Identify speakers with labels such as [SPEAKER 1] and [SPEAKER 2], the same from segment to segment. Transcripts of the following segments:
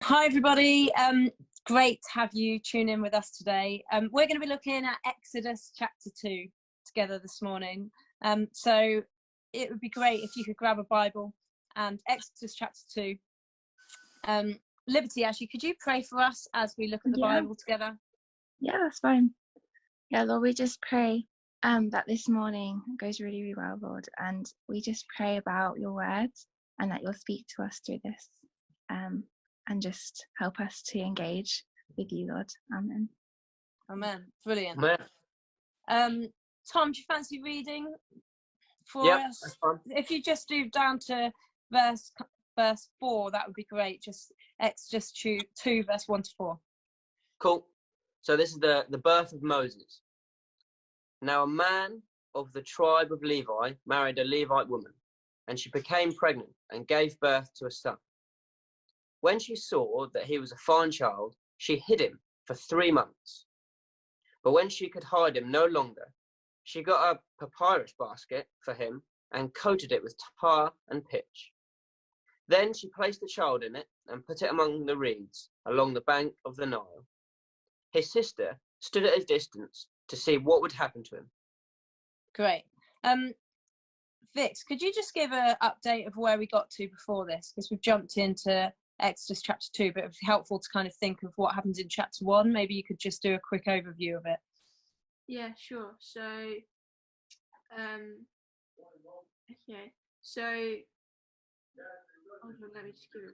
[SPEAKER 1] Hi everybody, great to have you tune in with us today. We're going to be looking at Exodus chapter 2 together this morning. So it would be great if you could grab a Bible and Exodus chapter 2. Liberty, actually, could you pray for us as we look at the Bible together?
[SPEAKER 2] Yeah, that's fine. Yeah, Lord, we just pray that this morning goes really, really well, Lord, and we just pray about your words and that you'll speak to us through this and just help us to engage with you, Lord. Amen.
[SPEAKER 1] Amen. Brilliant.
[SPEAKER 3] Amen.
[SPEAKER 1] Tom, do you fancy reading for
[SPEAKER 3] Yep,
[SPEAKER 1] us?
[SPEAKER 3] that's fine.
[SPEAKER 1] If you just do down to verse 4, that would be great. Just Exodus 2 verse 1 to 4.
[SPEAKER 3] Cool. So this is the birth of Moses. Now a man of the tribe of Levi married a Levite woman, and she became pregnant and gave birth to a son. When she saw that he was a fine child, she hid him for 3 months. But when she could hide him no longer, she got a papyrus basket for him and coated it with tar and pitch. Then she placed the child in it and put it among the reeds along the bank of the Nile. His sister stood at a distance to see what would happen to him.
[SPEAKER 1] Great. Vix, could you just give an update of where we got to before this? Because we've jumped into Exodus chapter 2, but it would be helpful to kind of think of what happens in chapter 1. Maybe you could just do a quick overview of it.
[SPEAKER 4] Yeah, sure. So, okay. So, hold on, let me just give it a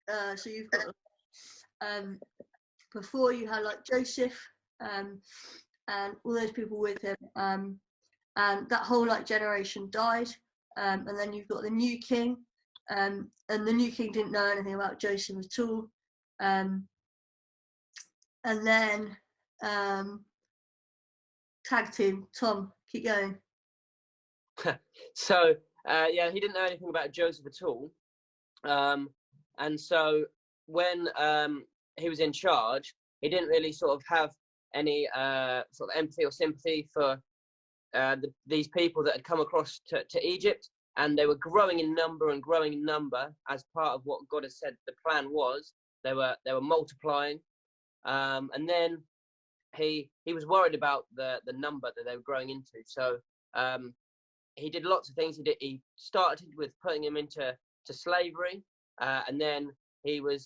[SPEAKER 4] recap. So you've got before you had like Joseph and all those people with him, and that whole like generation died, and then you've got the new king, and the new king didn't know anything about Joseph at all, and then tag team. Tom, keep going.
[SPEAKER 3] So yeah, he didn't know anything about Joseph at all, and so when he was in charge, he didn't really sort of have any sort of empathy or sympathy for these people that had come across to Egypt, and they were growing in number as part of what God has said the plan was. They were multiplying, and then he was worried about the number that they were growing into. So he did lots of things. He started with putting them into slavery, and then he was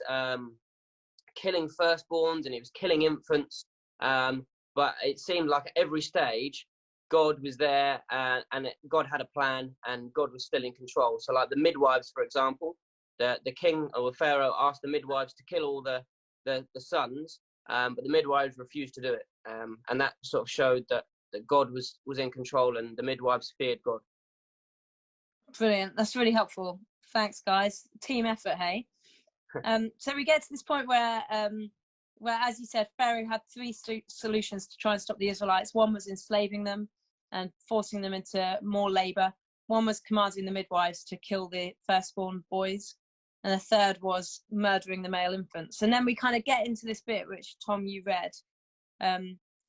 [SPEAKER 3] killing firstborns and he was killing infants. But it seemed like at every stage, God was there, and God had a plan, and God was still in control. So like the midwives, for example, the king or the Pharaoh asked the midwives to kill all the sons, but the midwives refused to do it. And that sort of showed that God was in control, and the midwives feared God.
[SPEAKER 1] Brilliant. That's really helpful. Thanks, guys. Team effort, hey? So we get to this point where, as you said, Pharaoh had 3 solutions to try and stop the Israelites. One was enslaving them and forcing them into more labor. One was commanding the midwives to kill the firstborn boys. And the third was murdering the male infants. And then we kind of get into this bit, which, Tom, you read,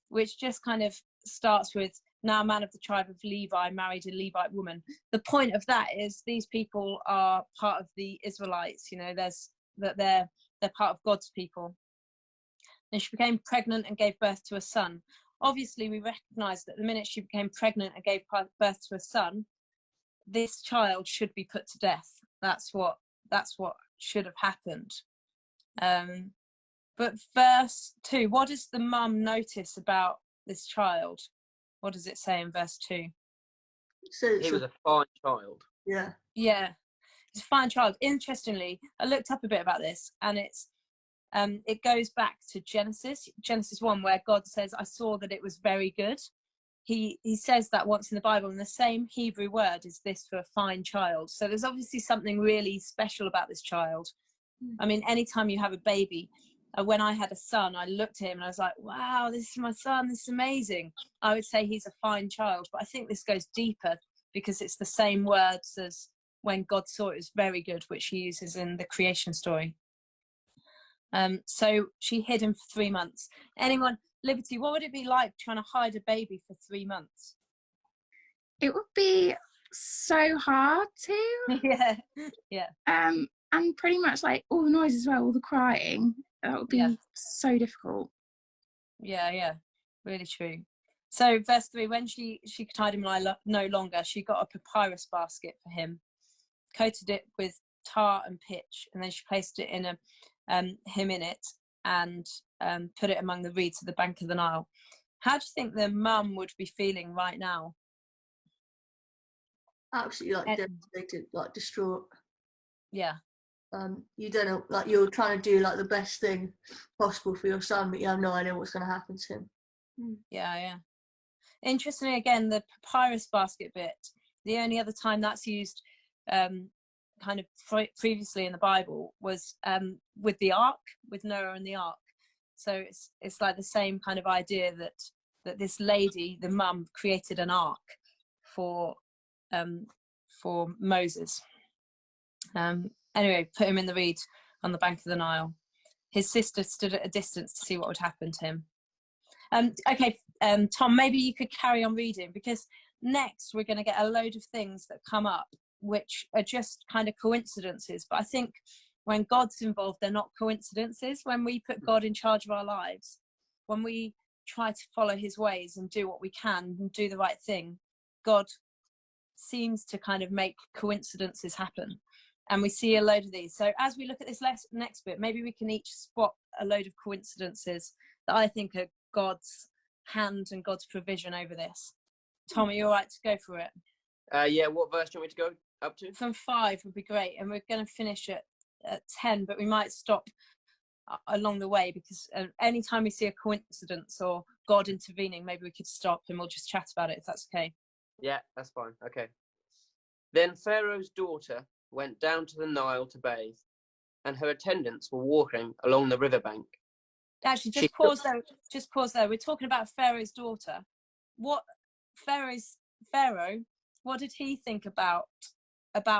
[SPEAKER 1] which just kind of starts with, now a man of the tribe of Levi married a Levite woman. The point of that is these people are part of the Israelites. You know, they're part of God's people. And she became pregnant and gave birth to a son. Obviously, we recognize that the minute she became pregnant and gave birth to a son, this child should be put to death. That's what should have happened. But verse 2, what does the mum notice about this child? What does it say in verse 2?
[SPEAKER 4] So
[SPEAKER 3] He was a fine child.
[SPEAKER 4] Yeah.
[SPEAKER 1] It's a fine child. Interestingly, I looked up a bit about this, and it goes back to Genesis 1, where God says, I saw that it was very good. He says that once in the Bible, and the same Hebrew word is this for a fine child. So there's obviously something really special about this child. I mean, anytime you have a baby, when I had a son, I looked at him and I was like, wow, this is my son, this is amazing. I would say he's a fine child, but I think this goes deeper because it's the same words as when God saw it was very good, which he uses in the creation story. So she hid him for 3 months. Anyone, Liberty, what would it be like trying to hide a baby for 3 months?
[SPEAKER 2] It would be so hard to.
[SPEAKER 1] Yeah, yeah,
[SPEAKER 2] And pretty much like all the noise as well, all the crying. That would be
[SPEAKER 1] Yeah.
[SPEAKER 2] so difficult.
[SPEAKER 1] yeah, really true. So verse 3, when she could hide him no longer, she got a papyrus basket for him, coated it with tar and pitch, and then she placed it in him in it, and put it among the reeds of the bank of the Nile. How do you think the mum would be feeling right now?
[SPEAKER 4] Absolutely like devastated, like distraught.
[SPEAKER 1] Yeah,
[SPEAKER 4] You don't know, like you're trying to do like the best thing possible for your son, but you have no idea what's going to happen to him.
[SPEAKER 1] yeah. Interestingly, again, the papyrus basket bit, the only other time that's used kind of previously in the Bible was with the ark, with Noah and the ark. So it's like the same kind of idea that this lady, the mum, created an ark for Moses. Anyway, put him in the reed on the bank of the Nile. His sister stood at a distance to see what would happen to him. Okay, Tom, maybe you could carry on reading, because next we're going to get a load of things that come up which are just kind of coincidences. But I think when God's involved, they're not coincidences. When we put God in charge of our lives, when we try to follow his ways and do what we can and do the right thing, God seems to kind of make coincidences happen. And we see a load of these. So as we look at this next bit, maybe we can each spot a load of coincidences that I think are God's hand and God's provision over this. Tom, are you all right to go for it?
[SPEAKER 3] Yeah, what verse do you want me to go up to?
[SPEAKER 1] From 5 would be great. And we're going to finish at 10, but we might stop along the way, because anytime we see a coincidence or God intervening, maybe we could stop and we'll just chat about it, if that's okay.
[SPEAKER 3] Yeah, that's fine. Okay. Then Pharaoh's daughter went down to the Nile to bathe, and her attendants were walking along the riverbank.
[SPEAKER 1] Actually, just pause there. We're talking about Pharaoh's daughter. What Pharaoh, what did he think about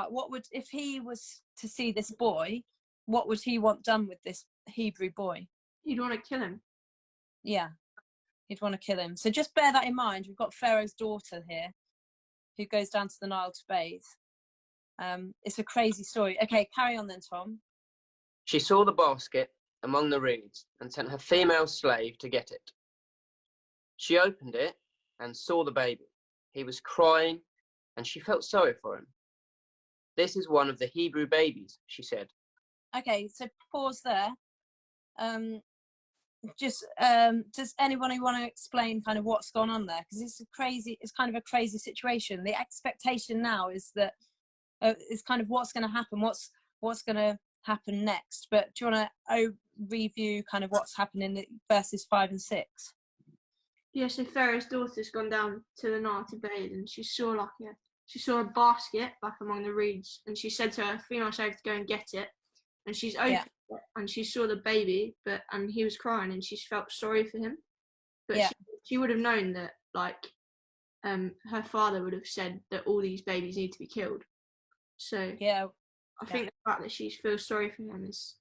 [SPEAKER 1] what would, if he was to see this boy, what would he want done with this Hebrew boy?
[SPEAKER 5] He'd want to kill him.
[SPEAKER 1] Yeah, he'd want to kill him. So just bear that in mind. We've got Pharaoh's daughter here who goes down to the Nile to bathe. It's a crazy story. Okay, carry on then, Tom.
[SPEAKER 3] She saw the basket among the reeds and sent her female slave to get it. She opened it and saw the baby. He was crying, and she felt sorry for him. "This is one of the Hebrew babies," she said.
[SPEAKER 1] Okay, so pause there. Does anyone who want to explain kind of what's gone on there? Because it's kind of a crazy situation. The expectation now is that it's kind of what's going to happen, what's going to happen next. But do you want to review kind of what's happened in the verses 5 and 6?
[SPEAKER 5] Yeah, so Pharaoh's daughter's gone down to the Nile to bathe, and she saw a basket like among the reeds, and she said to her female slave to go and get it, and she's opened it, and she saw the baby, and he was crying, and she felt sorry for him, but she would have known that her father would have said that all these babies need to be killed. So I think the fact that she feels sorry for him is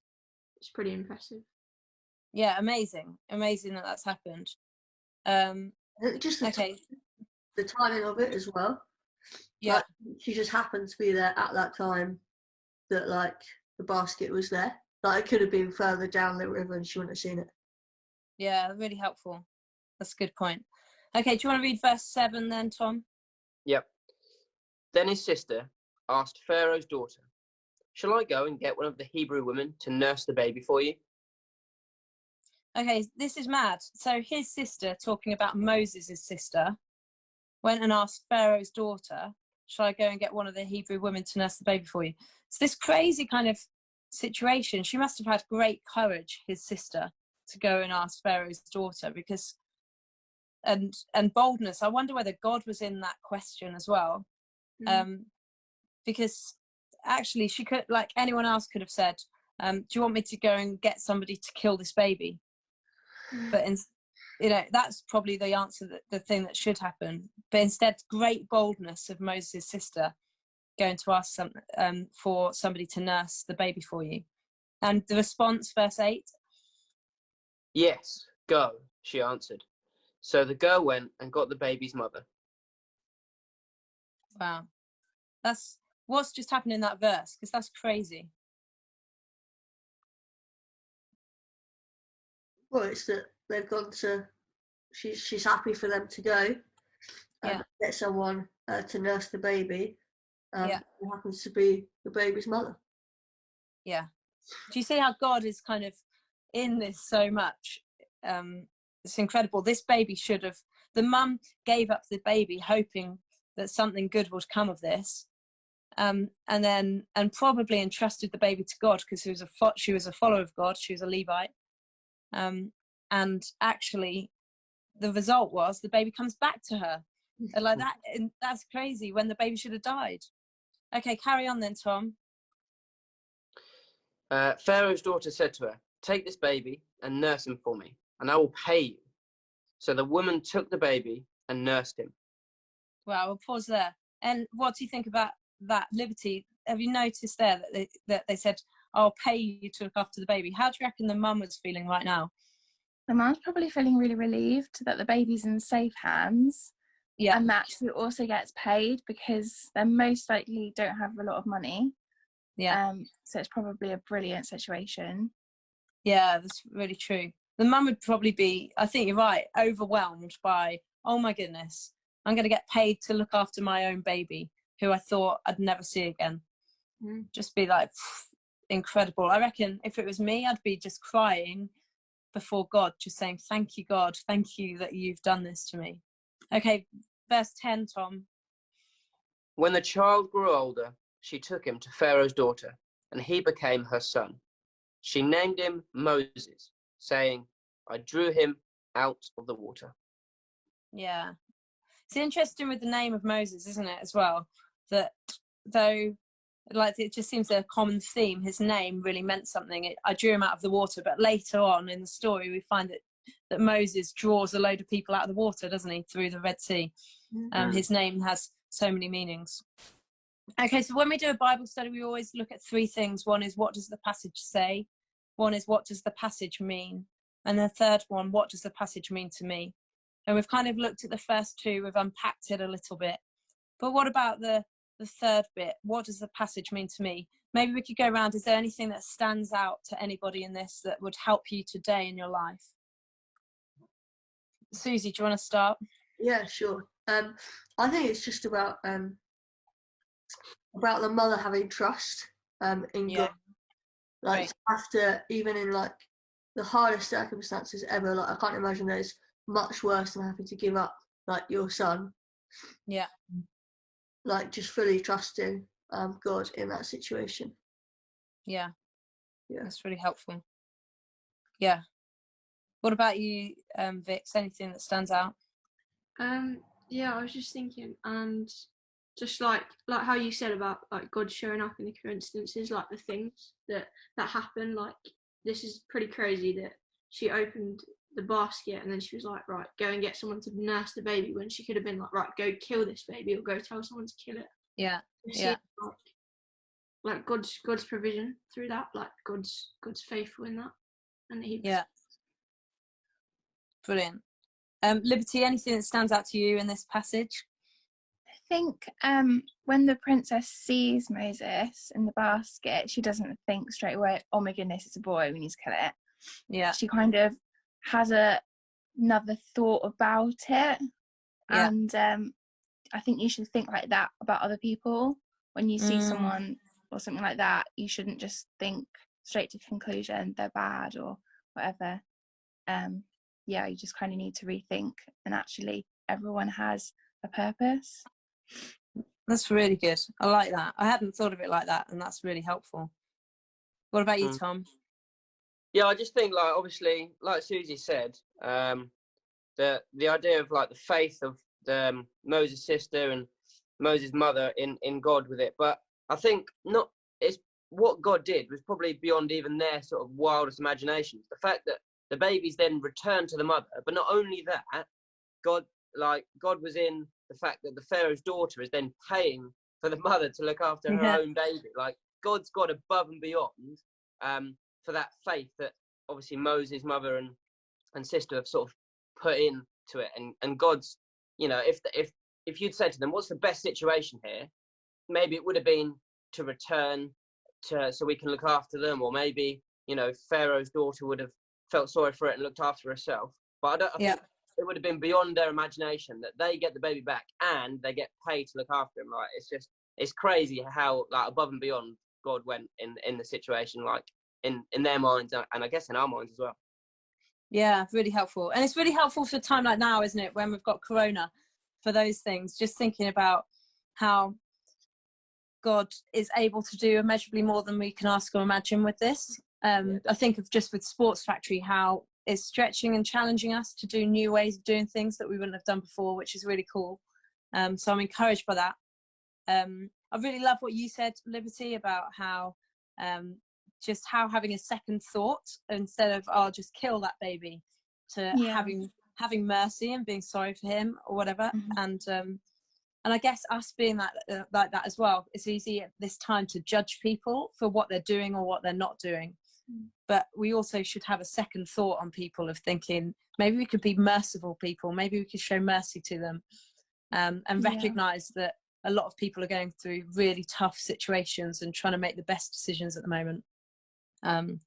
[SPEAKER 5] pretty impressive.
[SPEAKER 1] Yeah, amazing that that's happened.
[SPEAKER 4] Just the timing of it as well.
[SPEAKER 1] Yeah,
[SPEAKER 4] like, she just happened to be there at that time that like the basket was there. Like it could have been further down the river and she wouldn't have seen it.
[SPEAKER 1] Yeah, really helpful. That's a good point. Okay, do you want to read verse 7 then, Tom?
[SPEAKER 3] Yep. Then his sister asked Pharaoh's daughter, "Shall I go and get one of the Hebrew women to nurse the baby for you?"
[SPEAKER 1] Okay, this is mad. So his sister, talking about Moses' sister, went and asked Pharaoh's daughter, "Shall I go and get one of the Hebrew women to nurse the baby for you?" It's this crazy kind of situation. She must have had great courage, his sister, to go and ask Pharaoh's daughter, because and boldness. I wonder whether God was in that question as well. Because actually she could, like anyone else could have said, "Do you want me to go and get somebody to kill this baby?" But that's probably the answer, the thing that should happen. But instead, great boldness of Moses' sister going to ask for somebody to nurse the baby for you. And the response, verse 8.
[SPEAKER 3] "Yes, go," she answered. So the girl went and got the baby's mother.
[SPEAKER 1] Wow. That's what's just happened in that verse, because that's crazy.
[SPEAKER 4] Well, it's that they've gone to. She's happy for them to go and get someone to nurse the baby. Who happens to be the baby's mother.
[SPEAKER 1] Yeah. Do you see how God is kind of in this so much? It's incredible. This baby should have. The mum gave up the baby, hoping that something good would come of this, and probably entrusted the baby to God, because she was a follower of God. She was a Levite, and actually, the result was the baby comes back to her, like that. And that's crazy. When the baby should have died. Okay, carry on then, Tom.
[SPEAKER 3] Pharaoh's daughter said to her, "Take this baby and nurse him for me, and I will pay you." So the woman took the baby and nursed him.
[SPEAKER 1] Well, we'll pause there. And what do you think about that, Liberty? Have you noticed there that they said, "I'll pay you to look after the baby"? How do you reckon the mum was feeling right now?
[SPEAKER 2] The mum's probably feeling really relieved that the baby's in safe hands. Yeah. And that she also gets paid, because they most likely don't have a lot of money. Yeah. So it's probably a brilliant situation.
[SPEAKER 1] Yeah, that's really true. The mum would probably be, I think you're right, overwhelmed by, oh my goodness, I'm going to get paid to look after my own baby, who I thought I'd never see again. Just be like, incredible. I reckon if it was me, I'd be just crying before God, just saying, thank you, God. Thank you that you've done this to me. Okay, verse 10, Tom.
[SPEAKER 3] When the child grew older, she took him to Pharaoh's daughter, and he became her son. She named him Moses, saying, "I drew him out of the water."
[SPEAKER 1] Yeah. It's interesting with the name of Moses, isn't it, as well? That though, like, it just seems a common theme, his name really meant something. I drew him out of the water, but later on in the story, we find that Moses draws a load of people out of the water, doesn't he, through the Red Sea? His name has so many meanings. Okay, so when we do a Bible study, we always look at three things. One is, what does the passage say? One is, what does the passage mean? And the third one, what does the passage mean to me? And we've kind of looked at the first two, we've unpacked it a little bit. But what about the third bit? What does the passage mean to me? Maybe we could go around. Is there anything that stands out to anybody in this that would help you today in your life? Susie, do you want to start?
[SPEAKER 4] Yeah, sure. I think it's just about the mother having trust in God. Like, after, even in like the hardest circumstances ever, like I can't imagine that it's much worse than having to give up like your son.
[SPEAKER 1] Yeah.
[SPEAKER 4] Like, just fully trusting God in that situation.
[SPEAKER 1] Yeah. That's really helpful. Yeah. What about you, Vix? Anything that stands out?
[SPEAKER 5] Yeah, I was just thinking, and just like how you said about like God showing up in the coincidences, like the things that happen. Like, this is pretty crazy that she opened the basket and then she was like, right, go and get someone to nurse the baby, when she could have been like, right, go kill this baby or go tell someone to kill it.
[SPEAKER 1] Yeah.
[SPEAKER 5] Like God's provision through that, like God's faithful in that, and he.
[SPEAKER 1] Yeah. Brilliant. Liberty, anything that stands out to you in this passage?
[SPEAKER 2] I think when the princess sees Moses in the basket, she doesn't think straight away, oh my goodness, it's a boy, we need to kill it.
[SPEAKER 1] Yeah. She
[SPEAKER 2] kind of has another thought about it. Yeah. And I think you should think like that about other people. When you see someone or something like that, you shouldn't just think straight to conclusion they're bad or whatever. Yeah, you just kind of need to rethink, and actually everyone has a purpose.
[SPEAKER 1] That's really good. I like that. I hadn't thought of it like that, and that's really helpful. What about you, Tom?
[SPEAKER 3] Yeah, I just think, like, obviously, like Susie said, the idea of like the faith of Moses' sister and Moses' mother in God with it. But I think it's what God did was probably beyond even their sort of wildest imaginations. The fact that the baby's then returned to the mother, but not only that, God was in the fact that the Pharaoh's daughter is then paying for the mother to look after her own baby. Like, God's got above and beyond for that faith that obviously Moses' mother and sister have sort of put into it. And God's, if you'd said to them, what's the best situation here? maybe it would have been to return so we can look after them, or maybe, you know, Pharaoh's daughter would have felt sorry for it and looked after herself. But I think it would have been beyond their imagination that they get the baby back and they get paid to look after him. Like, it's crazy how, like, above and beyond God went in the situation, like in their minds, and I guess in our minds as well.
[SPEAKER 1] Yeah, really helpful. And it's really helpful for a time like now, isn't it, when we've got Corona, for those things, just thinking about how God is able to do immeasurably more than we can ask or imagine with this. I think of just with Sports Factory, how it's stretching and challenging us to do new ways of doing things that we wouldn't have done before, which is really cool. So I'm encouraged by that. I really love what you said, Liberty, about how just how having a second thought instead of, oh, just kill that baby, to having mercy and being sorry for him or whatever. And I guess us being like that as well, it's easy at this time to judge people for what they're doing or what they're not doing. But we also should have a second thought on people, of thinking maybe we could be merciful people, maybe we could show mercy to them, and recognize that a lot of people are going through really tough situations and trying to make the best decisions at the moment. And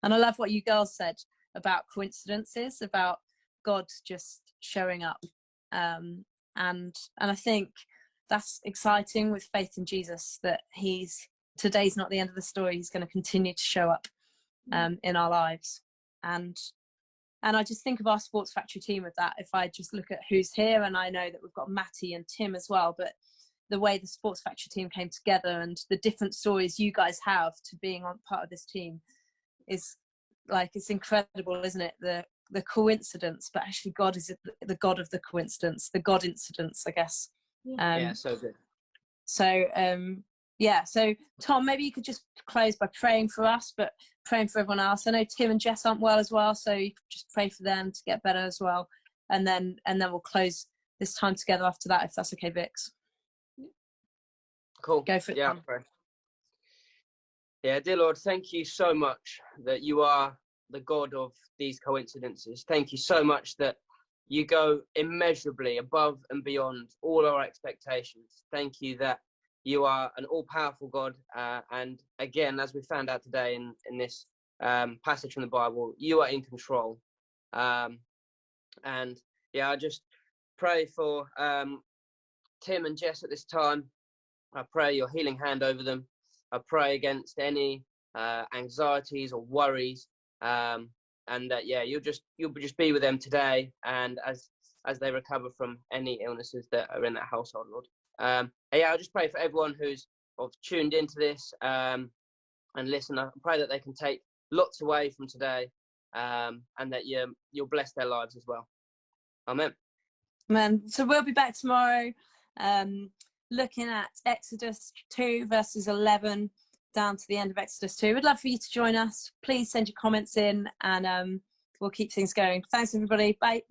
[SPEAKER 1] I love what you girls said about coincidences, about God just showing up. And I think that's exciting with faith in Jesus, that today's not the end of the story. He's going to continue to show up in our lives. And I just think of our Sports Factory team with that. If I just look at who's here, and I know that we've got Matty and Tim as well, but the way the Sports Factory team came together and the different stories you guys have to being on part of this team is like, it's incredible, isn't it? The coincidence, but actually God is the God of the coincidence, the God incidents, I guess.
[SPEAKER 3] So good.
[SPEAKER 1] So so Tom, maybe you could just close by praying for us, but praying for everyone else. I know Tim and Jess aren't well as well, so you could just pray for them to get better as well, and then we'll close this time together after that, if that's okay, Vix.
[SPEAKER 3] Cool.
[SPEAKER 1] Go for it.
[SPEAKER 3] Yeah,
[SPEAKER 1] Tom.
[SPEAKER 3] pray. Yeah, dear Lord, thank you so much that you are the God of these coincidences. Thank you so much that you go immeasurably above and beyond all our expectations. Thank you that you are an all-powerful God, and again, as we found out today in this passage from the Bible, you are in control. And yeah, I just pray for Tim and Jess at this time. I pray your healing hand over them. I pray against any anxieties or worries, and that you'll just be with them today, and as they recover from any illnesses that are in that household, Lord. I just pray for everyone who's tuned into this and listen. I pray that they can take lots away from today, and that you'll bless their lives as well. Amen.
[SPEAKER 1] Amen. So we'll be back tomorrow, looking at Exodus 2 verses 11 down to the end of Exodus 2. We'd love for you to join us. Please send your comments in, and we'll keep things going. Thanks, everybody. Bye.